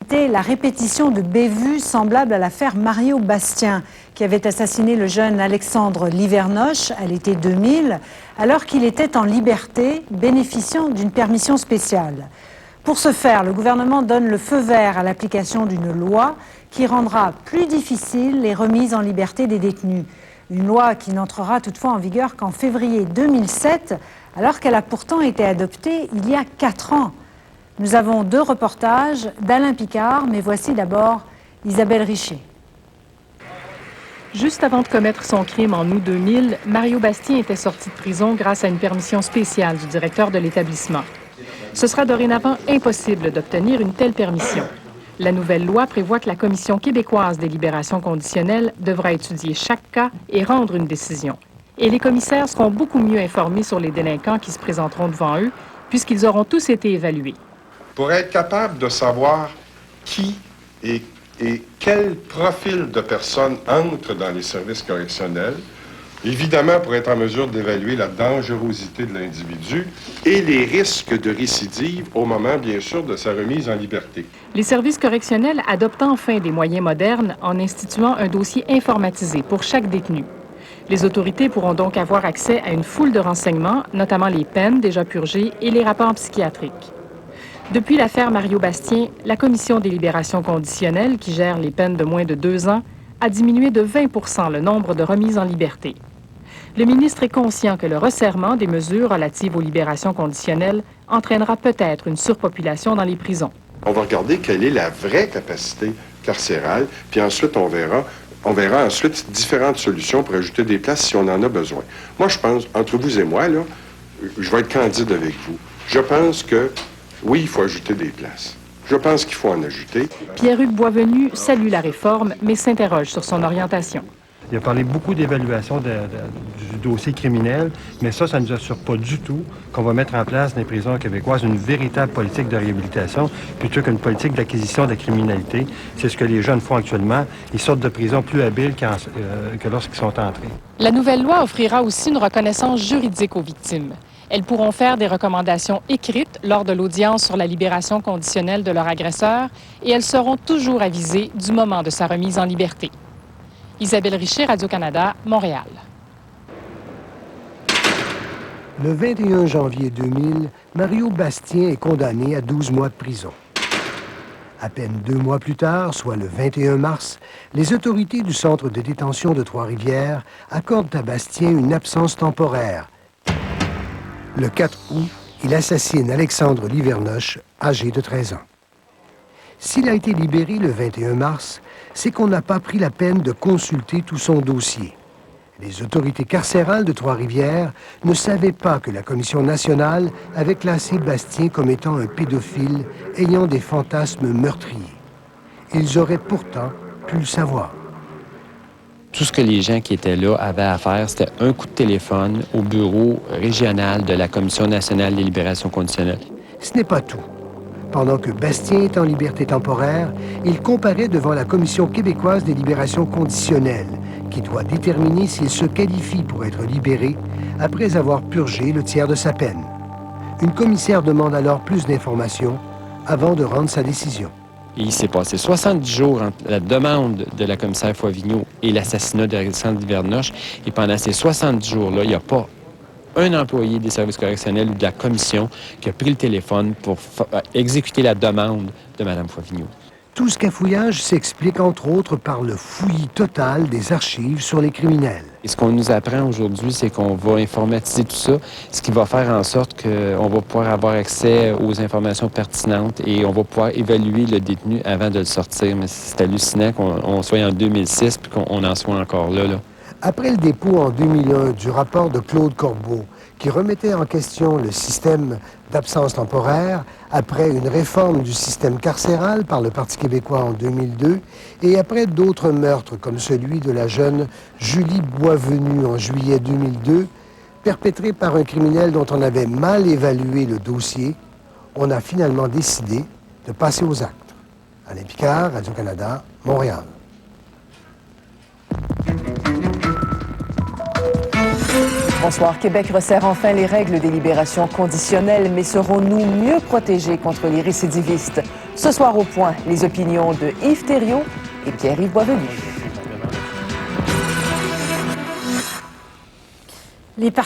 éviter la répétition de bévues semblables à l'affaire Mario Bastien, qui avait assassiné le jeune Alexandre Livernoche à l'été 2000, alors qu'il était en liberté, bénéficiant d'une permission spéciale. Pour ce faire, le gouvernement donne le feu vert à l'application d'une loi qui rendra plus difficile les remises en liberté des détenus. Une loi qui n'entrera toutefois en vigueur qu'en février 2007, alors qu'elle a pourtant été adoptée il y a 4 ans. Nous avons 2 reportages d'Alain Picard, mais voici d'abord Isabelle Richer. Juste avant de commettre son crime en août 2000, Mario Bastien était sorti de prison grâce à une permission spéciale du directeur de l'établissement. Ce sera dorénavant impossible d'obtenir une telle permission. La nouvelle loi prévoit que la Commission québécoise des libérations conditionnelles devra étudier chaque cas et rendre une décision. Et les commissaires seront beaucoup mieux informés sur les délinquants qui se présenteront devant eux, puisqu'ils auront tous été évalués. Pour être capable de savoir qui et quel profil de personnes entre dans les services correctionnels, évidemment pour être en mesure d'évaluer la dangerosité de l'individu et les risques de récidive au moment, bien sûr, de sa remise en liberté. Les services correctionnels adoptent enfin des moyens modernes en instituant un dossier informatisé pour chaque détenu. Les autorités pourront donc avoir accès à une foule de renseignements, notamment les peines déjà purgées et les rapports psychiatriques. Depuis l'affaire Mario Bastien, la Commission des libérations conditionnelles, qui gère les peines de moins de 2 ans, a diminué de 20 % le nombre de remises en liberté. Le ministre est conscient que le resserrement des mesures relatives aux libérations conditionnelles entraînera peut-être une surpopulation dans les prisons. On va regarder quelle est la vraie capacité carcérale, puis ensuite on verra ensuite différentes solutions pour ajouter des places si on en a besoin. Moi, je pense, entre vous et moi, là, je vais être candide avec vous. Je pense que oui, il faut ajouter des places. Je pense qu'il faut en ajouter. Pierre-Hugues Boisvenu salue la réforme, mais s'interroge sur son orientation. Il a parlé beaucoup d'évaluation du dossier criminel, mais ça ne nous assure pas du tout qu'on va mettre en place dans les prisons québécoises une véritable politique de réhabilitation plutôt qu'une politique d'acquisition de la criminalité. C'est ce que les jeunes font actuellement. Ils sortent de prison plus habiles que lorsqu'ils sont entrés. La nouvelle loi offrira aussi une reconnaissance juridique aux victimes. Elles pourront faire des recommandations écrites lors de l'audience sur la libération conditionnelle de leur agresseur et elles seront toujours avisées du moment de sa remise en liberté. Isabelle Richer, Radio-Canada, Montréal. Le 21 janvier 2000, Mario Bastien est condamné à 12 mois de prison. À peine 2 mois plus tard, soit le 21 mars, les autorités du centre de détention de Trois-Rivières accordent à Bastien une absence temporaire. Le 4 août, il assassine Alexandre Livernoche, âgé de 13 ans. S'il a été libéré le 21 mars, c'est qu'on n'a pas pris la peine de consulter tout son dossier. Les autorités carcérales de Trois-Rivières ne savaient pas que la Commission nationale avait classé Bastien comme étant un pédophile ayant des fantasmes meurtriers. Ils auraient pourtant pu le savoir. Tout ce que les gens qui étaient là avaient à faire, c'était un coup de téléphone au bureau régional de la Commission nationale des libérations conditionnelles. Ce n'est pas tout. Pendant que Bastien est en liberté temporaire, il comparaît devant la Commission québécoise des libérations conditionnelles, qui doit déterminer s'il se qualifie pour être libéré après avoir purgé le tiers de sa peine. Une commissaire demande alors plus d'informations avant de rendre sa décision. Et il s'est passé 70 jours entre la demande de la commissaire Foivigno et l'assassinat d'Alexandre Livernoche. Et pendant ces 70 jours-là, il n'y a pas un employé des services correctionnels ou de la commission qui a pris le téléphone pour exécuter la demande de Mme Foivigno. Tout ce cafouillage s'explique entre autres par le fouillis total des archives sur les criminels. Et ce qu'on nous apprend aujourd'hui, c'est qu'on va informatiser tout ça, ce qui va faire en sorte qu'on va pouvoir avoir accès aux informations pertinentes et on va pouvoir évaluer le détenu avant de le sortir. Mais c'est hallucinant qu'on soit en 2006 et qu'on en soit encore là. Après le dépôt en 2001 du rapport de Claude Corbeau, qui remettait en question le système d'absence temporaire, après une réforme du système carcéral par le Parti québécois en 2002, et après d'autres meurtres comme celui de la jeune Julie Boisvenu en juillet 2002, perpétré par un criminel dont on avait mal évalué le dossier, on a finalement décidé de passer aux actes. Alain Picard, Radio-Canada, Montréal. Bonsoir. Québec resserre enfin les règles des libérations conditionnelles, mais serons-nous mieux protégés contre les récidivistes? Ce soir au point, les opinions de Yves Thériault et Pierre-Yves Boisvenu. Les partis